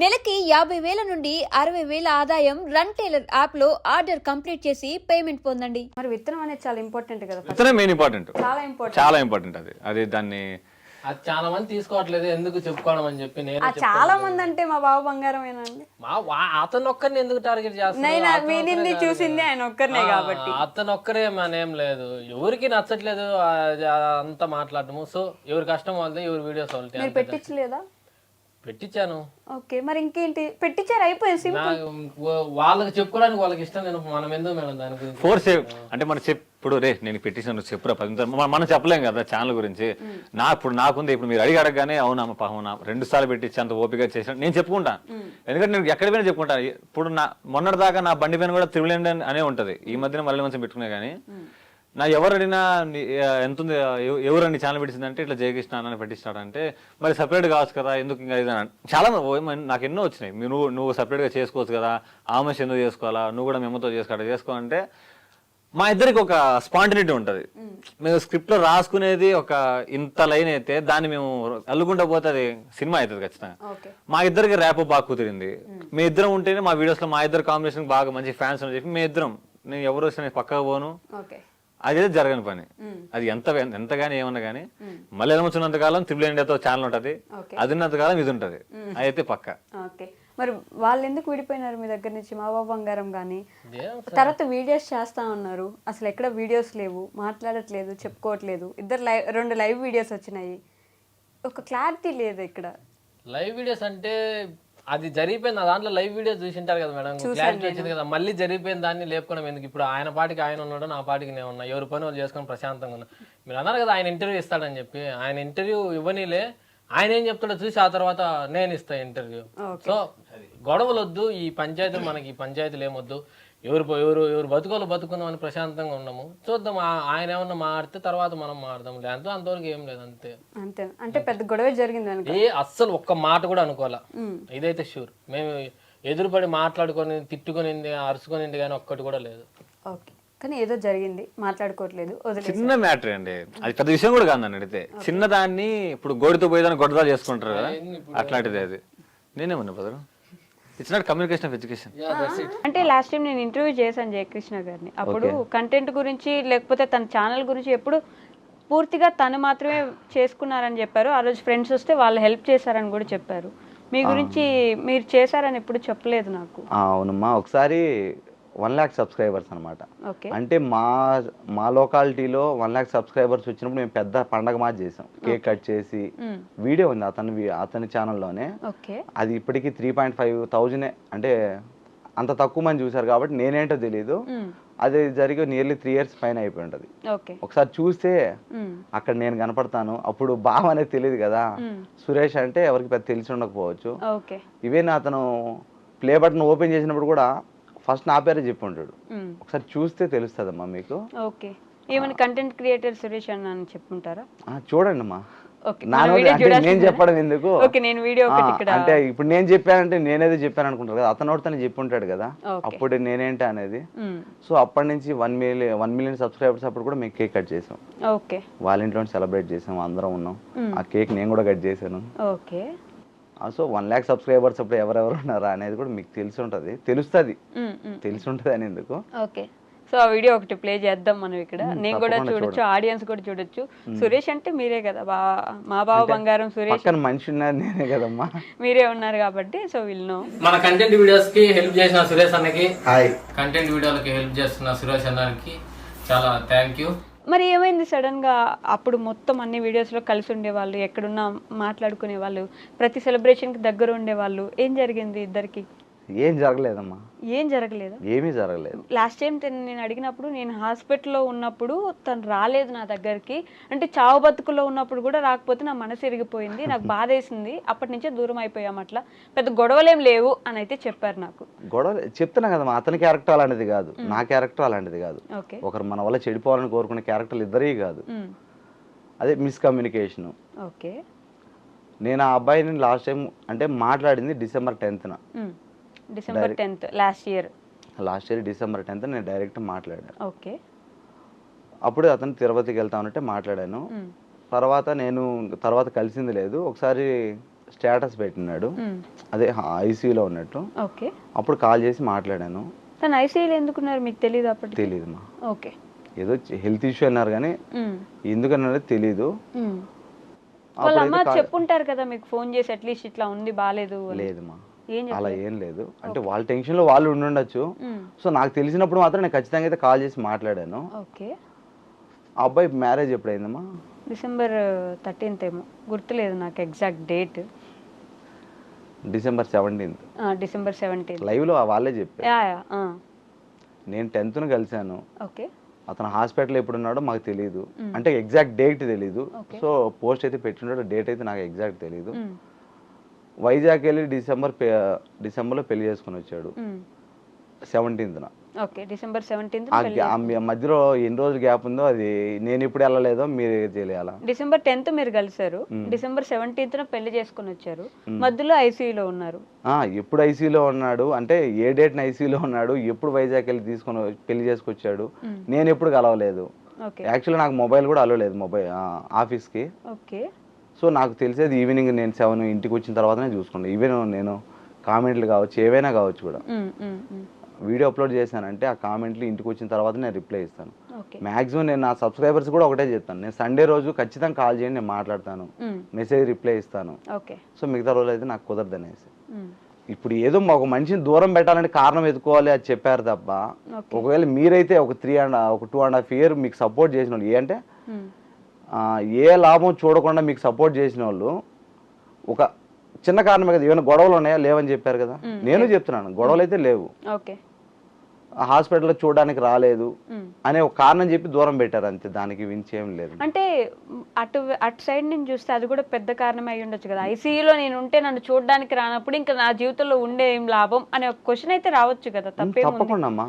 నెలకి 50,000 నుండి 60,000 ఆదాయం రన్ టైలర్ యాప్ లో ఆర్డర్ కంప్లీట్ చేసి పేమెంట్ పొందండి. మరి విత్తనం అనేది చాలా ఇంపార్టెంట్ కదా. విత్తనం మెయిన్ ఇంపార్టెంట్, చాలా ఇంపార్టెంట్ అది దాన్ని అది చాలా మంది తీసుకోవట్లేదు, ఎందుకు చెప్పుకోవడం అని చెప్పి నేను చాలా మంది అంటే మా బాబు బంగారమేనండి. అతను ఒక్కరిని ఎందుకు టార్గెట్ చేస్తున్నా చూసింది ఆయన ఒక్కరినే కాబట్టి అతను ఒక్కరే మనేం లేదు, ఎవరికి నచ్చట్లేదు అంతా మాట్లాడటము. సో ఎవరి కష్టం వాళ్ళది, ఎవరి వీడియోస్ వాళ్ళది. పెట్టించలేదా? పెట్టించాను. ఓకే, మరి ఇంకేంటి పెట్టించారు, అయిపోయింది. వాళ్ళకి చెప్పుకోవడానికి వాళ్ళకి ఇష్టం, నేను మనం ఎందుకు మేడం దాని గురించి ఫోర్స్ అంటే మనం ఇప్పుడు రే నేను పెట్టేసాను చెప్పురా మనం చెప్పలేం కదా ఛానల్ గురించి. ఇప్పుడు నాకుంది, ఇప్పుడు మీరు అడగగానే అవునా పావునా 2 సార్లు పెట్టించి అంత ఓపిక చేసిన నేను చెప్పుకుంటాను. ఎందుకంటే నేను ఎక్కడ పోయినా చెప్పుకుంటాను. ఇప్పుడు మొన్నటి దాకా నా బండి పైన కూడా త్రిబుల్ అనే ఉంటది. ఈ మధ్యన మళ్ళీ మంచి పెట్టుకునే కానీ నా ఎవరు అడిగినా ఎంత ఉంది, ఎవరని ఛానల్ పెట్టిందంటే ఇట్లా జయకృష్ణ అని పెట్టిస్తాడంటే మరి సపరేట్ కావచ్చు కదా, ఎందుకు ఇంకా ఇదని చాలా నాకు ఎన్నో వచ్చినాయి. నువ్వు సపరేట్గా చేసుకోవచ్చు కదా, ఆమె ఎందుకు చేసుకోవాలా, నువ్వు కూడా మేమతో చేసుకోవాలంటే మా ఇద్దరికి ఒక స్పాంటినిటీ ఉంటుంది. మేము స్క్రిప్ట్ లో రాసుకునేది ఒక ఇంత లైన్ అయితే దాన్ని మేము అల్లుకుంటా పోతే అది సినిమా అవుతుంది ఖచ్చితంగా. మా ఇద్దరికి ర్యాప్ బాగా కుదిరింది. మీ ఇద్దరం ఉంటేనే మా వీడియోస్ లో మా ఇద్దరు కాంబినేషన్ బాగా మంచి ఫ్యాన్స్ అని చెప్పి మీ ఇద్దరం, నేను ఎవరు వచ్చినా పక్కకు పోను, అదే జరగని పని. అది ఎంతగాని ఏమన్నా గానీ మళ్ళీ వచ్చినంత కాలం త్రిబుల్ ఇండియాతో ఛానల్ ఉంటది, అది ఉన్నంత కాలం ఇది ఉంటది, అయితే పక్క. మరి వాళ్ళు ఎందుకు విడిపోయినారు మీ దగ్గర నుంచి? మా బాబు బంగారం గానీ తర్వాత వీడియోస్ చేస్తా ఉన్నారు, అసలు ఎక్కడ వీడియోస్ లేవు, మాట్లాడట్లేదు, చెప్పుకోవట్లేదు. 2 లైవ్ వీడియోస్ వచ్చినాయి, ఒక క్లారిటీ లేదు ఇక్కడ. లైవ్ వీడియోస్ అంటే అది జరిగిపోయింది, దాంట్లో లైవ్ వీడియో చూసింటారు కదా మేడం, క్లారిటీ వచ్చింది కదా. మళ్ళీ జరిగిపోయిన దాన్ని లేపుకోవడం ఎందుకు? ఇప్పుడు ఆయన పాటికి ఆయన ఉన్నాడు, నా పాటికి నేను ఉన్నా, ఎవరి పని వాళ్ళు చేసుకొని ప్రశాంతంగా ఉన్నా. మీరు అన్నారు కదా ఆయన ఇంటర్వ్యూ ఇస్తాడని చెప్పి, ఆయన ఇంటర్వ్యూ ఇవ్వనీలే, ఆయన ఏం చెప్తాడో చూసి ఆ తర్వాత నేను ఇస్తా ఇంటర్వ్యూ. సో గొడవలు వద్దు, ఈ పంచాయతీలు మనకి ఈ పంచాయతీలు ఏమొద్దు, ఎవరు బతుకోలు బతుకుందాం అని ప్రశాంతంగా ఉన్నాము. చూద్దాం, ఆయన ఏమన్నా మారితే తర్వాత మనం మారుదాం, లేదంటే అంతవరకు ఏం లేదు, అంతే. అంటే పెద్ద గొడవ జరిగింది అస్సలు ఒక్క మాట కూడా అనుకోవాలా, ఇదైతే షూర్. మేము ఎదురుపడి మాట్లాడుకొని తిట్టుకునింది అరుచుకునింది కానీ ఒక్కటి కూడా లేదు. ఓకే, కానీ ఏదో జరిగింది, మాట్లాడుకోవట్లేదు. చిన్న మ్యాటర్ అండి, అది పెద్ద విషయం కూడా కాదు. అడిగితే చిన్నదాన్ని ఇప్పుడు గోడితో పోయేదాన్ని గొడవలు చేసుకుంటారు కదా, అట్లాంటిది అది. నేనేమన్నా brother, it's not communication of education. అంటే లాస్ట్ టైం నేను ఇంటర్వ్యూ చేశాను జయకృష్ణ గారిని, అప్పుడు కంటెంట్ గురించి లేకపోతే తన ఛానల్ గురించి ఎప్పుడు పూర్తిగా తను మాత్రమే చేసుకున్నారని చెప్పారు. ఆ రోజు ఫ్రెండ్స్ వస్తే వాళ్ళు హెల్ప్ చేశారని కూడా చెప్పారు. మీ గురించి మీరు చేశారని ఎప్పుడు చెప్పలేదు నాకు. అవునమ్మా, ఒకసారి 1 lakh సబ్స్క్రైబర్స్ అనమాట. అంటే మా లొకాలిటీలో 1 lakh సబ్స్క్రైబర్స్ వచ్చినప్పుడు మేము పెద్ద పండగ మాది చేసాం, కేక్ కట్ చేసి. వీడియో ఉంది అతని ఛానల్లోనే, అది ఇప్పటికీ 3,500 అంటే అంత తక్కువ మంది చూసారు కాబట్టి నేనేంటో తెలీదు. అది జరిగి నియర్లీ 3 years పైన అయిపోయి ఉంటుంది. ఒకసారి చూస్తే అక్కడ నేను కనపడతాను, అప్పుడు బావ అనేది తెలియదు కదా, సురేష్ అంటే ఎవరికి పెద్ద తెలిసి ఉండకపోవచ్చు. ఇవే అతను ప్లే బటన్ ఓపెన్ చేసినప్పుడు కూడా ఫస్ట్ నా పేరే చెప్పి ఉంటాడు, ఒకసారి చూస్తే తెలుస్తుందమ్మా మీకు. ఓకే, ఏమైనా కంటెంట్ క్రియేటర్ సురేష్ అన్న అని చెప్పుంటారా? చూడండి అమ్మా, నేను చెప్పడం ఎందుకు, అంటే ఇప్పుడు నేను చెప్పానంటే నేనేదో చెప్పాను అనుకుంటారు కదా, అతను తను చెప్పి ఉంటాడు కదా, అప్పుడు నేనేంటి అనేది. సో అప్పటి నుంచి 1 million సబ్స్క్రైబర్స్ అప్పుడు కూడా మేము కేక్ కట్ చేసాం, వాళ్ళ ఇంట్లో సెలబ్రేట్ చేసాం, అందరం ఉన్నాం. ఆ కేక్ నేను కూడా కట్ చేశాను. సో 1 lakh సబ్స్క్రైబర్స్ అప్పుడు ఎవరెవరు ఉన్నారా అనేది కూడా మీకు తెలిసి ఉంటుంది అని ఎందుకు. ఓకే, సో ఆ వీడియో ఒకటి ప్లే చేద్దాం మనం ఇక్కడ, నేను కూడా చూడొచ్చు, ఆడియన్స్ కూడా చూడొచ్చు. సురేష్ అంటే మీరే కదా, మా బావ బంగారం సురేష్ మనిషి ఉన్నారు, నేనే కదమ్మా, మీరే ఉన్నారు కాబట్టి. సో వీళ్ళు మన కంటెంట్ వీడియోస్ కి హెల్ప్ చేసిన సురేష్ అన్నకి, కంటెంట్ వీడియోలకి హెల్ప్ చేస్తున్న సురేష్ అన్నకి చాలా థ్యాంక్ యూ. మరి ఏమైంది సడన్ గా? అప్పుడు మొత్తం అన్ని వీడియోస్ లో కలిసి ఉండేవాళ్ళు, ఎక్కడున్నా మాట్లాడుకునే వాళ్ళు, ప్రతి సెలబ్రేషన్ కి దగ్గర ఉండేవాళ్ళు. ఏం జరిగింది ఇద్దరికి? ఏం జరగలేదమ్మా, ఏం జరగలేదు, ఏమీ జరగలేదు. లాస్ట్ టైం నేను అడిగినప్పుడు, నేను హాస్పిటల్లో ఉన్నప్పుడు తను రాలేదు నా దగ్గరికి, అంటే చావు బతుకులో ఉన్నప్పుడు కూడా రాకపోతే నా మనసు ఇరిగిపోయింది, నాకు బాధేసింది, అప్పటి నుంచే దూరం అయిపోయాం, అట్లా పెద్ద గొడవలేం లేవు అని అయితే చెప్పారు నాకు. గొడవ చెప్తున్నా కదమ్మా, అతని క్యారెక్టర్ అలాంటిది కాదు, నా క్యారెక్టర్ అలాంటిది కాదు. ఒకరు మన వల్ల చెడిపోవాలని కోరుకునే క్యారెక్టర్లు ఇద్దరే కాదు, అదే మిస్కమ్యూనికేషన్. ఓకే, నేను ఆ అబ్బాయిని లాస్ట్ టైం అంటే మాట్లాడింది December 10th, December 10th last year December 10th నేను డైరెక్ట్ మాట్లాడాను. ఓకే, అప్పుడు అతను తిరుపతికి వెళ్తానంటే మాట్లాడాను. తర్వాత కలిసింది లేదు. ఒకసారి స్టేటస్ పెట్టినాడు, అదే ఐసీయూలో ఉన్నట్టు. ఓకే. అప్పుడు కాల్ చేసి మాట్లాడాను. తను ఐసీయూలో ఎందుకున్నారు మీకు తెలియదు అప్పటికి? తెలియదు మా. ఓకే. ఏదో హెల్త్ ఇష్యూ అన్నారు కానీ ఎందుకన్నారో తెలీదు. వాళ్ళ అమ్మ చెప్పుంటారు కదా మీకు ఫోన్ చేసి అట్లీస్ట్ ఇట్లా ఉంది బాగాలేదు? లేదు మా, అలా ఏం లేదు. అంటే వాళ్ళ టెన్షన్ లో వాళ్ళు ఉండుండొచ్చు. సో నాకు తెలిసినప్పుడు మాత్రం నేను ఖచ్చితంగా అయితే కాల్ చేసి మాట్లాడాను. ఓకే. ఆ అబ్బాయి మ్యారేజ్ ఎప్పుడైందమ్మా? డిసెంబర్ 13th ఏమో, గుర్తులేదు నాకు exact date. December 17th. December 17th live లో వాళ్ళే చెప్పారు. Yeah yeah. నేను 10th కలిసాను. ఓకే. అతను హాస్పిటల్ ఎప్పుడు ఉన్నాడో మాకు తెలియదు, అంటే ఎగ్జాక్ట్ డేట్ తెలీదు. సో పోస్ట్ అయితే పెట్టినాడో డేట్ అయితే నాకు ఎగ్జాక్ట్ తెలీదు. వైజాగ్ వెళ్ళి డిసెంబర్లో పెళ్లి చేసుకుని వచ్చాడు 17th. ఓకే. December 17th. మధ్యలో ఎన్ని రోజులు గ్యాప్ ఉందో అది నేను ఇప్పుడు వెళ్ళలేదో మీరు తెలియాలా. డిసెంబర్ 10th మీరు కలిసారు, డిసెంబర్ 17th పెళ్లి చేసుకుని వచ్చారు, మధ్యలో ఐసీయూలో ఉన్నారు. ఎప్పుడు ఐసీయూలో ఉన్నాడు అంటే ఏ డేట్ ఐసీయూలో ఉన్నాడు, ఎప్పుడు వైజాగ్ వెళ్ళి తీసుకొని పెళ్లి చేసుకొచ్చాడు, నేను ఎప్పుడు కలవలేదు. యాక్చువల్లీ నాకు మొబైల్ కూడా అలవలేదు ఆఫీస్కి. ఓకే. సో నాకు తెలిసేది ఈవినింగ్ నేను 7 ఇంటికి వచ్చిన తర్వాతనే చూసుకున్నాను. ఈవెన్ నేను కామెంట్లు కావచ్చు ఏవైనా కావచ్చు కూడా వీడియో అప్లోడ్ చేశానంటే ఆ కామెంట్లు ఇంటికి వచ్చిన తర్వాత నేను రిప్లై ఇస్తాను. మ్యాక్సిమం నేను నా సబ్స్క్రైబర్స్ కూడా ఒకటే చెప్తాను, నేను సండే రోజు ఖచ్చితంగా కాల్ చేయండి, నేను మాట్లాడతాను, మెసేజ్ రిప్లై ఇస్తాను. సో మిగతా రోజులు అయితే నాకు కుదరదు అనేసి. ఇప్పుడు ఏదో ఒక మనిషిని దూరం పెట్టాలంటే కారణం ఎదుకోవాలి అది చెప్పారు తప్ప, ఒకవేళ మీరైతే ఒక 2.5 years మీకు సపోర్ట్ చేసిన వాళ్ళు అంటే ఏ లాభం చూడకుండా మీకు సపోర్ట్ చేసిన వాళ్ళు ఒక చిన్న కారణమే కదా, ఏమైనా గొడవలు ఉన్నాయా లేవని చెప్పారు కదా. నేను చెప్తున్నాను గొడవలు అయితే లేవు, హాస్పిటల్లో చూడడానికి రాలేదు అనే ఒక కారణం చెప్పి దూరం పెట్టారు అంతే, దానికి వించేం లేదు. అంటే అటు సైడ్ నుంచి చూస్తే అది కూడా పెద్ద కారణం అయి ఉండొచ్చు కదా. ఐసీయూలో నేను ఉంటే నన్ను చూడడానికి రానప్పుడు ఇంకా నా జీవితంలో ఉండే ఏం లాభం అనే ఒక క్వశ్చన్ అయితే రావచ్చు కదా. తప్పకుండా అమ్మా,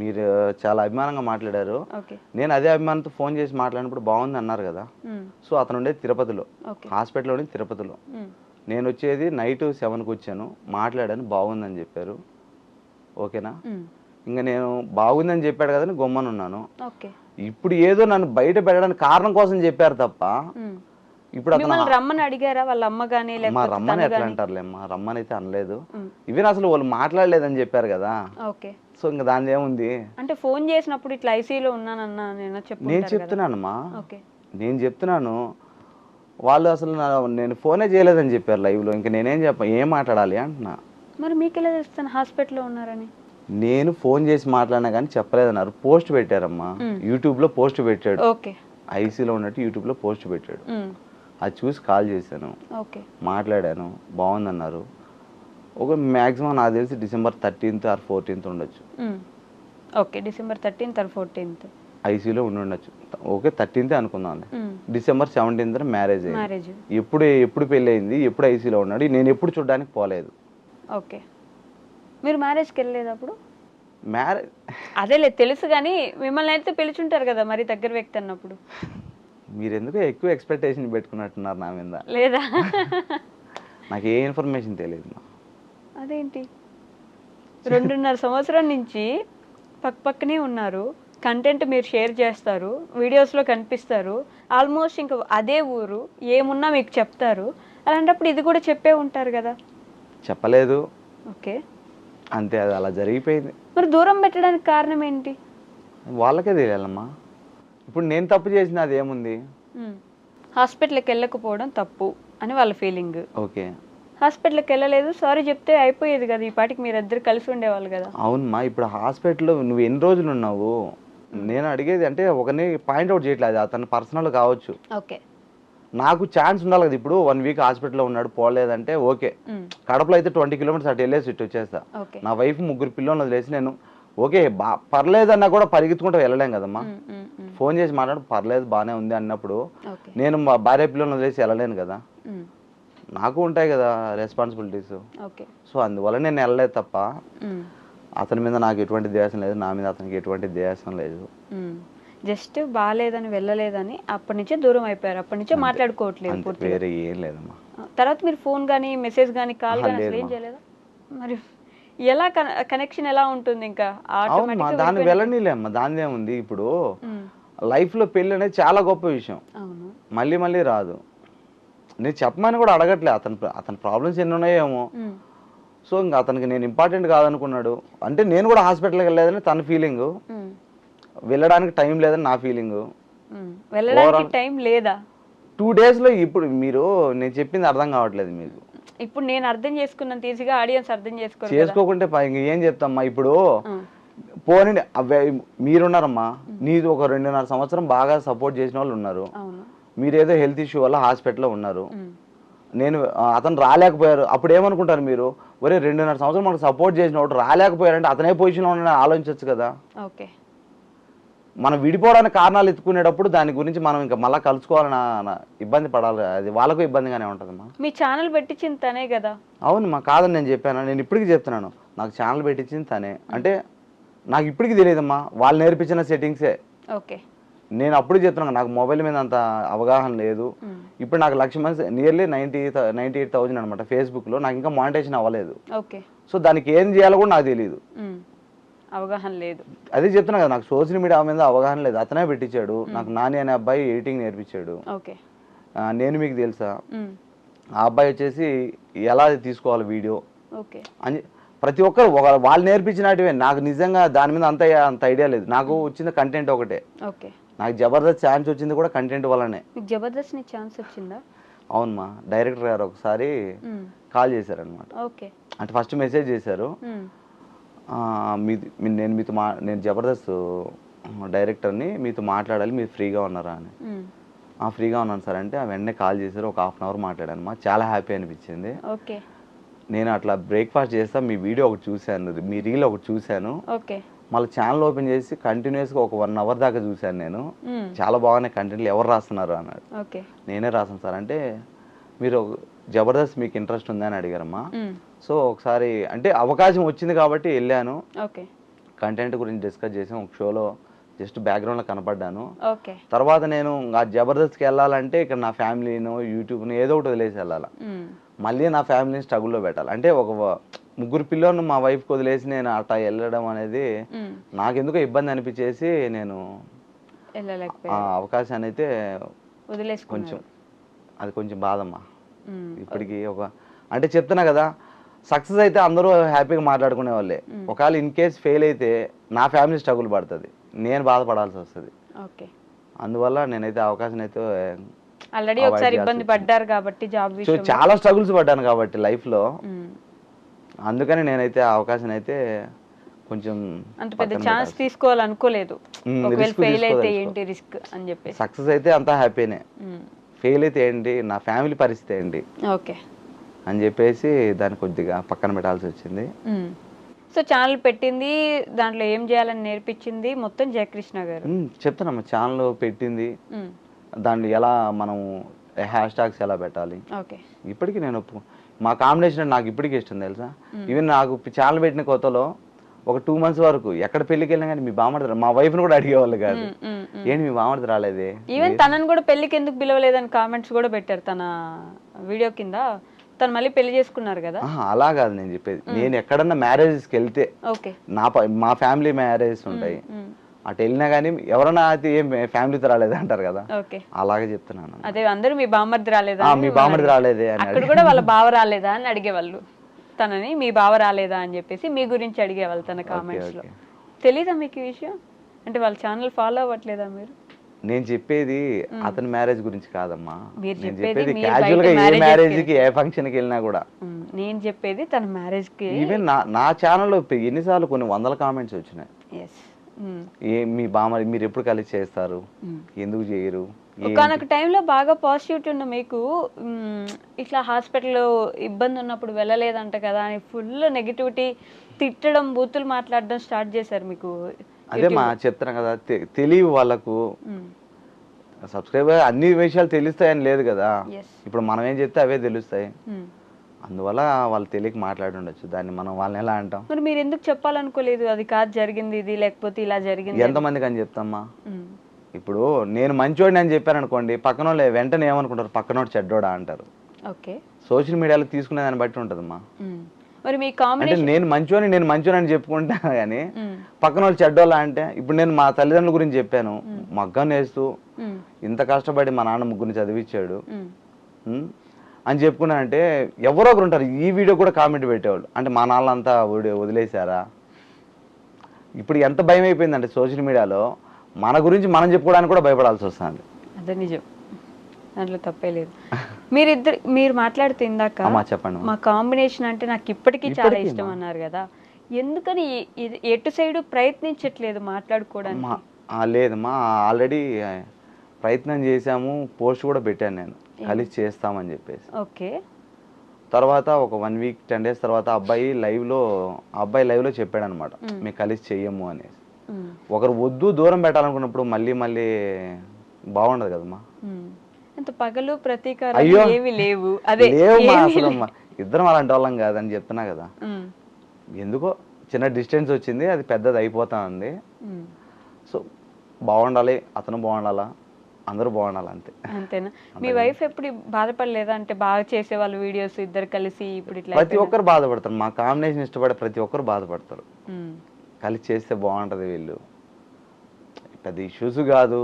మీరు చాలా అభిమానంగా మాట్లాడారు. నేను అదే అభిమానంతో ఫోన్ చేసి మాట్లాడినప్పుడు బాగుంది అన్నారు కదా. సో అతను ఉండేది తిరుపతిలో, హాస్పిటల్లో ఉండేది తిరుపతిలో. నేను వచ్చేది నైట్ 7కి వచ్చాను, మాట్లాడాను, బాగుందని చెప్పారు. ఓకేనా, ఇంకా నేను బాగుందని చెప్పాడు కదా గొమ్మని ఉన్నాను. ఇప్పుడు ఏదో నన్ను బయట పెట్టడానికి కారణం కోసం చెప్పారు తప్ప ఇప్పుడు రమ్మని అడిగారా వాళ్ళ అమ్మ గానీ? మా రమ్మని ఎట్లా అంటారులేమ్మా, రమ్మని అయితే అనలేదు. ఇవే అసలు వాళ్ళు మాట్లాడలేదని చెప్పారు కదా. సో ఇంకా దాని ఏముంది అంటే ఫోన్ చేసినప్పుడు ఇట్లా ఐసీయూలో ఉన్నానన్నా నేను చెప్తున్నానమ్మా, నేను చెప్తున్నాను. వాళ్ళు అసలు నేను ఫోనే చేయలేదని చెప్పారు లైవ్ లో. ఇంకా నేనేం ఏం మాట్లాడాలి అంటున్నా. మరి మీకు ఎలా తెలుస్తాను హాస్పిటల్లో ఉన్నారని? నేను ఫోన్ చేసి మాట్లాడినా కానీ చెప్పలేదన్నారు. పోస్ట్ పెట్టారమ్మా, యూట్యూబ్ లో పోస్ట్ పెట్టాడు, ఐసీలో ఉన్నట్టు యూట్యూబ్ లో పోస్ట్ పెట్టాడు. అది చూసి కాల్ చేశాను, మాట్లాడాను, బాగుందన్నారు. ఒక మ్యాక్సిమం నాకు తెలిసి డిసెంబర్ 13th or 14th ఉండొచ్చు. డిసెంబర్ 13th or 14th ఐసీలో ఉండొచ్చు. ఓకే 13th అనుకుందాం. డిసెంబర్ 17th మ్యారేజ్ అయింది. ఎప్పుడు పెళ్ళి అయింది, ఎప్పుడు ఐసీలో ఉన్నాడు, నేను ఎప్పుడు చూడడానికి పోలేదు. మీరు మ్యారేజ్కి వెళ్ళలేదు అప్పుడు? మ్యారేజ్ అదేలే తెలుసు కానీ మిమ్మల్ని అయితే పిలుచుంటారు కదా మరి దగ్గర వ్యక్తి అన్నప్పుడు. మీరు ఎందుకు ఎక్కువ ఎక్స్పెక్టేషన్ పెట్టుకున్నట్టున్నారు నా మీద? లేదా, నాకు ఏ ఇన్ఫర్మేషన్ తెలియదు. అదేంటి 2.5 సంవత్సరం నుంచి పక్కనే ఉన్నారు, కంటెంట్ మీరు షేర్ చేస్తారు, వీడియోస్లో కనిపిస్తారు, ఆల్మోస్ట్ ఇంకా అదే ఊరు, ఏమున్నా మీకు చెప్తారు. అలాంటప్పుడు ఇది కూడా చెప్పే ఉంటారు కదా. చెప్పలేదు, అంతే, అది అలా జరిగిపోయింది. మరి దూరం పెట్టడానికి కారణం ఏంటి? వాళ్ళకే తెలియాలమ్మా. ఇప్పుడు నేను తప్పు చేసిన అది ఏముంది? హాస్పిటల్కి వెళ్ళకపోవడం తప్పు అని వాళ్ళ ఫీలింగ్. ఓకే, హాస్పిటల్కి వెళ్ళలేదు, సారీ చెప్తే అయిపోయేది కదా, ఈ పాటికి మీరు ఇద్దరు కలిసి ఉండేవాళ్ళు కదా. అవునమ్మా, ఇప్పుడు హాస్పిటల్లో నువ్వు ఎన్ని రోజులు ఉన్నావు? నేను అడిగేది అంటే ఒకరిని పాయింట్అవుట్ చేయట్లేదు, అతను పర్సనల్ కావచ్చు. నాకు ఛాన్స్ ఉండాలి కదా. ఇప్పుడు 1 week హాస్పిటల్లో ఉన్నాడు, పోలేదంటే ఓకే. కడపలో అయితే 20 kilometers అటు వెళ్ళేసి ఇటు వచ్చేస్తా. నా వైఫ్ 3 పిల్లలు వదిలేసి నేను ఓకే పర్లేదన్నా కూడా పరిగెత్తుకుంటూ వెళ్ళలేం కదమ్మా. ఫోన్ చేసి మాట్లాడు పర్లేదు బాగానే ఉంది అన్నప్పుడు నేను మా భార్య పిల్లలను వదిలేసి వెళ్ళలేను కదా, నాకు ఉంటాయి కదా రెస్పాన్సిబిలిటీస్. సో అందువల్ల నేను వెళ్ళలేదు తప్ప అతని మీద నాకు ఎటువంటి ద్వేషం లేదు, నా మీద అతనికి ఎటువంటి ద్వేషం లేదు. జస్ట్ బాగాలేదని వెళ్ళలేదని అప్పటి నుంచే దూరం అయిపోయారు, అప్పటి నుంచే మాట్లాడుకోవట్లేదు. వేరే ఏం లేదమ్మా. తర్వాత మీరు ఫోన్ కానీ మెసేజ్ కానీ కాల్ కానీ అసలు ఏం చేయలేదా? మరి ఎలా కనెక్షన్ ఎలా ఉంటుంది? ఇంకా దాన్ని వెళ్ళనిలేమ్మా, దాని ఏముంది. ఇప్పుడు లైఫ్ లో పెళ్లి అనేది చాలా గొప్ప విషయం, మళ్ళీ మళ్ళీ రాదు. నేను చెప్పమని కూడా అడగట్లే, అతని ప్రాబ్లమ్స్ ఎన్ని ఉన్నాయేమో. సో ఇంకా అతనికి నేను ఇంపార్టెంట్ కాదనుకున్నాడు. అంటే నేను కూడా హాస్పిటల్కి వెళ్ళలేదని తన ఫీలింగ్, వెళ్ళడానికి టైం లేదని నా ఫీలింగ్. వెళ్ళడానికి టైం లేదా? 2 daysలో ఇప్పుడు మీరు నేను చెప్పింది అర్థం కావట్లేదు మీకు. ఇప్పుడు నేను అర్థం చేసుకున్నంత ఈజీగా ఆడియన్స్ అర్థం చేసుకోకుంటే ఏం చెప్తామ్మా. ఇప్పుడు పోనీ మీరున్నారమ్మా, నీది ఒక 2.5 సంవత్సరం బాగా సపోర్ట్ చేసిన వాళ్ళు ఉన్నారు. మీరేదో హెల్త్ ఇష్యూ వల్ల హాస్పిటల్లో ఉన్నారు, నేను అతను రాలేకపోయారు. అప్పుడు ఏమనుకుంటారు మీరు, ఒరే 2.5 సంవత్సరం మనకు సపోర్ట్ చేసిన వాడు రాలేకపోయారంటే అతనే పొజిషన్లో ఉన్న ఆలోచించవచ్చు కదా. ఓకే, మనం విడిపోవడానికి కారణాలు ఎత్తుకునేటప్పుడు దాని గురించి మనం ఇంకా మళ్ళీ కలుసుకోవాలని ఇబ్బంది పడాలి, అది వాళ్ళకు ఇబ్బందిగానే ఉంటుందమ్మా. మీ ఛానల్ పెట్టించింది తనే కదా? అవునమ్మా, కాదని నేను చెప్పాను, నేను ఇప్పటికీ చెప్తున్నాను, నాకు ఛానల్ పెట్టించింది తనే. అంటే నాకు ఇప్పటికీ తెలియదమ్మా, వాళ్ళు నేర్పించిన సెట్టింగ్సే. ఓకే, నేను అప్పుడు చెప్తున్నాను, నాకు మొబైల్ మీద అంత అవగాహన లేదు. ఇప్పుడు నాకు 1,00,000 మంది, నియర్లీ 98,000 అనమాట ఫేస్బుక్లో. నాకు ఇంకా మానిటైజేషన్ అవ్వలేదు. ఓకే, సో దానికి ఏం చేయాలో కూడా నాకు తెలియదు, అవగాహన లేదు. అదే చెప్తున్నా కదా, నాకు సోషల్ మీడియా మీద అవగాహన లేదు. అతనే పెట్టించాడు నాకు. నాని అనే అబ్బాయి ఎడిటింగ్ నేర్పించాడు. ఓకే, నేను మీకు తెలుసా, ఆ అబ్బాయి వచ్చేసి ఎలా తీసుకోవాలి వీడియో అని ప్రతి ఒక్కరు వాళ్ళు నేర్పించినటివే. నాకు నిజంగా దాని మీద అంత ఐడియా లేదు. నాకు వచ్చిన కంటెంట్ ఒకటే. నాకు జబర్దస్త్ ఛాన్స్ వచ్చింది కూడా కంటెంట్ వల్లనే. జబర్దస్త్ నీ ఛాన్స్ వచ్చిందా? అవునమ్మా, డైరెక్టర్ గారు ఒకసారి కాల్ చేశారు అనమాట. అంటే ఫస్ట్ మెసేజ్ చేశారు, నేను జబర్దస్త్ డైరెక్టర్ని, మీతో మాట్లాడాలి, మీరు ఫ్రీగా ఉన్నారా అని. ఫ్రీగా ఉన్నాను సార్ అంటే వెంటనే కాల్ చేశారు. ఒక 1/2 hour మాట్లాడాను. చాలా హ్యాపీ అనిపించింది. నేను అట్లా బ్రేక్ఫాస్ట్ చేస్తా, మీ వీడియో ఒకటి చూశాను, మీ రీల్ ఒకటి చూశాను, మళ్ళీ ఛానల్ ఓపెన్ చేసి కంటిన్యూస్గా ఒక 1 hour దాకా చూశాను. నేను చాలా బాగున్నాయి కంటెంట్లు, ఎవరు రాస్తున్నారు అన్నాడు. నేనే రాసాను సార్ అంటే, మీరు జబర్దస్త్ మీకు ఇంట్రెస్ట్ ఉందా అని అడిగారమ్మా. సో ఒకసారి అంటే అవకాశం వచ్చింది కాబట్టి వెళ్ళాను. కంటెంట్ గురించి డిస్కస్ చేసాం. ఒక షోలో జస్ట్ బ్యాక్గ్రౌండ్లో కనపడ్డాను. తర్వాత నేను ఆ జబర్దస్త్కి వెళ్ళాలంటే ఇక్కడ నా ఫ్యామిలీను, యూట్యూబ్ను ఏదో ఒకటి వదిలేసి వెళ్ళాలి. మళ్ళీ నా ఫ్యామిలీని స్ట్రగుల్లో పెట్టాలి. అంటే ఒక 3 పిల్లలను మా వైఫ్కి వదిలేసి నేను అట్లా వెళ్ళడం అనేది నాకెందుకో ఇబ్బంది అనిపించేసి నేను ఆ అవకాశాన్ని అయితే కొంచెం బాధమ్మా. ఇప్పటికి అంటే చెప్తున్నా కదా, సక్సెస్ అయితే అందరూ హ్యాపీగా మాట్లాడుకునే వాళ్ళే. ఒకవేళ ఇన్ కేస్ ఫెయిల్ అయితే నా ఫ్యామిలీ స్ట్రగుల్ పడుతుంది, నేను బాధపడాల్సి వస్తుంది. అందువల్ల నేనైతే అవకాశం అయితే ఆల్రెడీ ఒకసారి ఇబ్బంది పడ్డారు కాబట్టి జాబ్ విషయంలో చాలా స్ట్రగుల్స్ పడ్డాను కాబట్టి లైఫ్లో, అందుకని నేనైతే ఆ అవకాశం అయితే కొంచెం అంత పెద్ద ఛాన్స్ తీసుకోవాలనుకోలేదు. ఒకవేళ ఫెయిల్ అయితే ఏంటి రిస్క్ అని చెప్పి, సక్సెస్ అయితే అంతా హ్యాపీనే, ఫెయిల్ అయితే ఏంటి, నా ఫ్యామిలీ పరిస్థితి ఏంటి అని చెప్పేసి దాన్ని కొద్దిగా పక్కన పెట్టాల్సి వచ్చింది. సో ఛానల్ పెట్టింది, దాంట్లో ఏం చేయాలని నేర్పించింది మొత్తం జయకృష్ణ గారు. చెప్తానమ్మా, ఛానల్ పెట్టింది, దాంట్లో ఎలా మనం హ్యాష్ ట్యాగ్స్ ఎలా పెట్టాలి, ఇప్పటికీ నేను మా కాంబినేషన్ నాకు ఇప్పటికీ ఇష్టం తెలుసా. ఈవెన్ నాకు ఛానల్ పెట్టిన కొత్తలో ఒక 2 months వరకు ఎక్కడ పెళ్లికి వెళ్ళినా కానీ మీ బామర్ది, మా వైఫ్ ని కూడా అడిగేవాళ్ళు కాదు, ఏంటి మీ బామర్ది రాలేదే. ఈవెన్ తనని కూడా పెళ్లికి ఎందుకు పిలవలేదని కామెంట్స్ కూడా పెట్టారు తన వీడియో కింద. తను మళ్ళీ పెళ్లి చేసుకున్నారు కదా. అలా కాదు నేను చెప్పేది, నేను ఎక్కడన్నా మ్యారేజెస్కి వెళ్తే మా ఫ్యామిలీ మ్యారేజెస్ ఉంటాయి, అటు వెళ్ళినా కానీ ఎవరన్నా అయితే ఏం ఫ్యామిలీతో రాలేదా అంటారు కదా, అలాగే చెప్తున్నాను. అదే అందరూ మీ బామర్ది రాలేదా, మీ బామర్ది రాలేదే అని, అక్కడ కూడా వాళ్ళ బావ రాలేదా అని అడిగేవాళ్ళు తనని. మీ బావ రాలేదా అని చెప్పేసి మీ గురించి అడిగేవాళ్ళు తన కామెంట్స్ లో. తెలీదా మీకు ఈ విషయం? అంటే వాళ్ళ ఛానల్ ఫాలో అవ్వట్లేదా మీరు? నేను చెప్పేది అతని మ్యారేజ్ గురించి కాదమ్మా, నేను చెప్పేది క్యాజువల్ గా ఏ మ్యారేజ్ కి ఏ ఫంక్షన్ కి వెళ్ళినా కూడా. నేను చెప్పేది తన మ్యారేజ్ కి. ఈవెన్ నా ఛానల్లో ఎన్నిసార్లు కొన్ని 100 కామెంట్స్ వచ్చినాయి, మీ బామ్మ మీరు ఎప్పుడు కలిసి చేస్తారు, ఎందుకు చేయరు. ఒకనొక టైంలో బాగా పాజిటివిటీ ఉన్న మీకు ఇట్లా హాస్పిటల్లో ఇబ్బంది ఉన్నప్పుడు వెళ్ళలేదంట కదా అని ఫుల్ నెగిటివిటీ, తిట్టడం, బూతులు మాట్లాడడం స్టార్ట్ చేశారు మీకు. అదే మా చెప్తున్నా కదా, తెలివి వాళ్ళకు సబ్స్క్రైబర్ అన్ని విషయాలు తెలుస్తాయని లేదు కదా. ఇప్పుడు మనం ఏం చెప్తే అవే తెలుస్తాయి, అందువల్ల వాళ్ళు తెలియక మాట్లాడుండొచ్చు. దాన్ని మనం వాళ్ళని ఎలా అంటాం. మరి మీరు ఎందుకు చెప్పాలనుకోలేదు, అది కాదు జరిగింది ఇది, లేకపోతే ఇలా జరిగింది? ఎంతమందికి అని చెప్తామ్మా. ఇప్పుడు నేను మంచోడిని అని చెప్పాను అనుకోండి, పక్కన వాళ్ళు వెంటనే ఏమనుకుంటారు, పక్కనోడు చెడ్డోడా అంటారు. సోషల్ మీడియాలో తీసుకునే దాన్ని బట్టి ఉంటదమ్మా. మరి మీ అంటే నేను మంచోని అని చెప్పుకుంటా కానీ పక్కన వాళ్ళు చెడ్డోళ్ళ అంటే, ఇప్పుడు నేను మా తల్లిదండ్రుల గురించి చెప్పాను, మగ్గం వేస్తూ ఇంత కష్టపడి మా నాన్న 3 చదివించాడు, అని చెప్పుకున్నానంటే ఎవరో ఒకరు ఉంటారు ఈ వీడియో కూడా కామెంట్ పెట్టేవాళ్ళు, అంటే మా నాన్నంతా వదిలేశారా. ఇప్పుడు ఎంత భయం అయిపోయిందంటే సోషల్ మీడియాలో మన గురించి మనం చెప్పుకోవడానికి కూడా భయపడాల్సి వస్తుంది. అదే నిజం, దాంట్లో తప్పే లేదు. మీరు మాట్లాడుతూ ఇందాక చెప్పండి. మా కాంబినేషన్ అంటే నాకు ఇప్పటికీ చాలా ఇష్టం అన్నారు కదా, ఎందుకని ఎటు సైడ్ ప్రయత్నించట్లేదు మాట్లాడుకోవడానికి? లేదమ్మా, ఆల్రెడీ ప్రయత్నం చేశాము, పోస్ట్ కూడా పెట్టాను నేను, కలిసి చేస్తామని చెప్పేసి. ఓకే. తర్వాత ఒక 1 వీక్ 10 days తర్వాత అబ్బాయి లైవ్లో చెప్పాడు అనమాట, మేము కలిసి చెయ్యము అనేసి. ఒకరు వద్దు దూరం పెట్టాలనుకున్నప్పుడు మళ్ళీ మళ్ళీ బాగుండదు కదమ్మా. అంత పగలు ప్రతీకారం ఏవి లేవు. అదే లేవు అసలు ఇద్దరం అలాంటి వాళ్ళం కాదని చెప్తున్నా కదా. ఎందుకో చిన్న డిస్టెన్స్ వచ్చింది, అది పెద్దది అయిపోతా ఉంది. సో బాగుండాలి, అతను బాగుండాలా, అందరూ బాగుండాలి, అంతే. అంతేనా? మీ వైఫ్ ఎప్పుడు బాధపడలేదా? అంటే బాగా చేసేవాళ్ళు వీడియోస్ ఇద్దరు కలిసి, ఇప్పుడు ఇట్లా ప్రతి ఒక్కరు బాధపడతారు, మా కాంబినేషన్ ఇష్టపడే ప్రతి ఒక్కరు బాధపడతారు. కలిసి చేస్తే బాగుంటది, వీళ్ళు పెద్ద ఇష్యూస్ కాదు,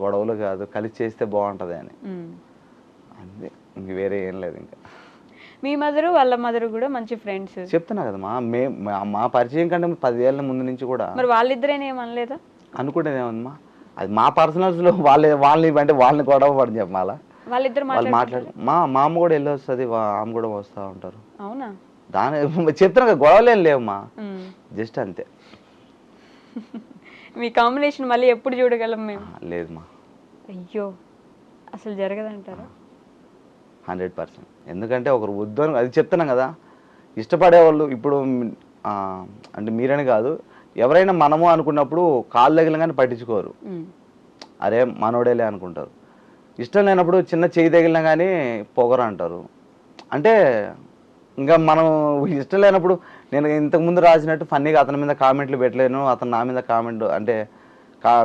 గొడవలు కాదు, కలిసి చేస్తే బాగుంటది అని అంతే, ఇంక వేరే ఏం లేదు. ఇంకా మీ మదరు వాళ్ళ మదరు కూడా మంచి ఫ్రెండ్స్ చెప్తున్నా కదా మా పరిచయం కంటే 10 ఏళ్ళ ముందు నుంచి కూడా. మరి వాళ్ళిద్దరేనే ఏమనలేదా? అనుకుంటేనేమమ్మా, అది మా పర్సనల్స్ లో వాళ్ళని గొడవ పడి చెప్పాలా, వాళ్ళిద్దరు వాళ్ళు మాట్లాడు. మా అమ్మ కూడా వెళ్ళి వస్తుంది, ఆమె కూడా వస్తూ ఉంటారు. అవునా? దాని చెప్తున్నా కదా, గొడవలేం లేవమ్మా, జస్ట్ అంతే. మీ కాంబినేషన్ మళ్ళీ ఎప్పుడు చూడగలం మేము? లేదమ్మా. అయ్యో, అసలు జరగదంటారా? 100%. ఎందుకంటే ఒకరు వద్దు అని అది చెప్తున్నాం కదా, ఇష్టపడేవాళ్ళు ఇప్పుడు అంటే మీరని కాదు, ఎవరైనా మనము అనుకున్నప్పుడు కాళ్ళు తగిలిన పట్టించుకోరు, అరే మనోడేలే అనుకుంటారు. ఇష్టం లేనప్పుడు చిన్న చేయి తగిలినా కానీ పొగరు అంటారు. అంటే ఇంకా మనం ఇష్టం లేనప్పుడు నేను ఇంతకుముందు రాసినట్టు ఫన్నీగా అతని మీద కామెంట్లు పెట్టలేను, అతను నా మీద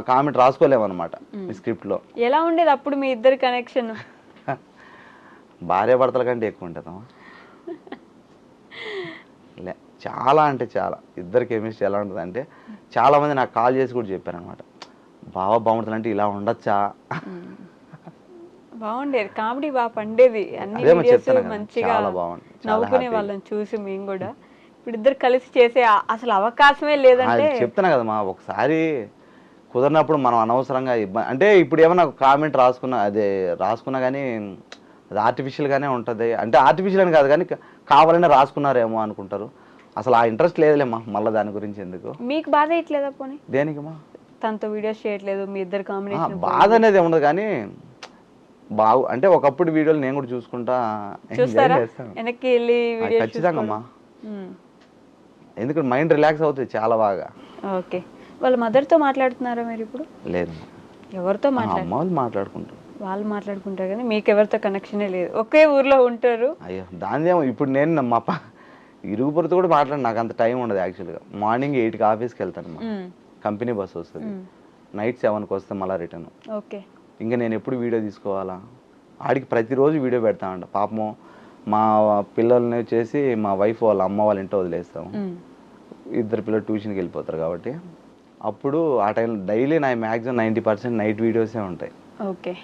కామెంట్ రాసుకోలేము అనమాట స్క్రిప్ట్లో. ఎలా ఉండేది అప్పుడు మీ ఇద్దరు కనెక్షన్? భార్య భర్తల కంటే ఎక్కువ ఉంటుందమ్మా. లే చాలా అంటే చాలా, ఇద్దరు కెమిస్ట్రీ ఎలా ఉంటుంది అంటే, చాలామంది నాకు కాల్ చేసి కూడా చెప్పారు అనమాట, బాగుంటుంది అంటే ఇలా ఉండొచ్చా. బాగుండేది, కామెడీ బాగా పండేది, అన్ని వీడియోస్ మంచిగా నవ్వుకునే వాళ్ళని చూసి మేము కూడా. ఇప్పుడు ఇద్దరు కలిసి చేసే అసలు అవకాశమే లేదంటే చెప్తున్నా కదమ్మా. ఒకసారి కుదరినప్పుడు మనం అనవసరంగా అంటే ఇప్పుడు ఏమన్నా కామెంట్ రాసుకున్నా కానీ అది ఆర్టిఫిషియల్గానే ఉంటుంది. అంటే ఆర్టిఫిషియల్ అని కాదు కానీ కావాలనే రాసుకున్నారేమో అనుకుంటారు. అసలు ఆ ఇంట్రెస్ట్ లేదులేమ్మా, మళ్ళీ దాని గురించి ఎందుకు. మీకు బాధ ఇట్లేదా పోనీ? దేనికమ్మా? తనతో వీడియోస్ చేయట్లేదు, మీ ఇద్దరు కాంబినేషన్. బాధ అనేది ఏముండదు కానీ అంటే ఒకప్పుడు వీడియోలు నేను కూడా చూస్తారా వెనక్కి వెళ్ళి ఖచ్చితంగా అమ్మా, ఎందుకంటే మైండ్ రిలాక్స్ అవుతుంది చాలా బాగా. ఓకే. వాళ్ళ మదర్తో మాట్లాడుతున్నారా మీరు ఇప్పుడు? లేదు. ఎవరితో మాట్లాడుకుంటారు? వాళ్ళు మాట్లాడుకుంటారు కానీ మీకు ఎవరితో కనెక్షనే లేదు, ఒకే ఊర్లో ఉంటారు. అయ్యో దానిదేమో, ఇప్పుడు నేను మా ఇరుగు పొరుతో కూడా మాట్లాడి నాకు అంత టైం ఉండదు యాక్చువల్గా. మార్నింగ్ 8కి ఆఫీస్కి వెళ్తాను, కంపెనీ బస్సు వస్తుంది, నైట్ 7కి వస్తే మళ్ళీ రిటర్న్. ఓకే. ఇంకా నేను ఎప్పుడు వీడియో తీసుకోవాలా, ఆడికి ప్రతిరోజు వీడియో పెడతామంట. పాపము మా పిల్లల్ని వచ్చేసి మా వైఫ్ వాళ్ళ అమ్మ వాళ్ళ ఇంట్లో వదిలేస్తాము, ఇద్దరు పిల్లలు ట్యూషన్కి వెళ్ళిపోతారు కాబట్టి అప్పుడు ఆ టైంలో డైలీ నా మ్యాక్సిమం 90% నైట్ వీడియోసే ఉంటాయి. ఓకే.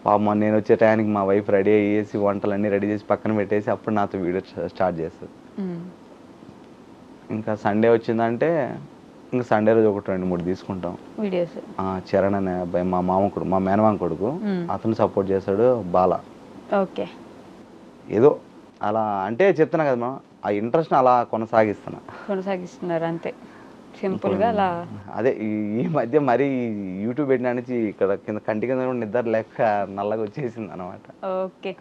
పాపం నేను వచ్చే టైంకి మా వైఫ్ రెడీ అయ్యేసి వంటలన్నీ రెడీ చేసి పక్కన పెట్టేసి అప్పుడు నాతో వీడియో స్టార్ట్ చేస్తుంది. ఇంకా సండే వచ్చిందంటే ఇంకా సండే రోజు 1-2-3 తీసుకుంటాం వీడియోస్. చరణ్ అనే అబ్బాయి మా మా మేనమామ కొడుకు, అతను సపోర్ట్ చేస్తాడు, బాల. ఓకే. ఏదో అలా అంటే చెప్తున్నా కదా మనం, ఆ ఇంట్రెస్ట్ అలా కొనసాగిస్తున్నారు అంతే, సింపుల్ గా అలా. అదే ఈ మధ్య మరి యూట్యూబ్ పెట్టిన నుంచి ఇక్కడ కింద కంటి కింద నిద్ర లేక నల్లగా వచ్చేసింది అనమాట. ఓకే.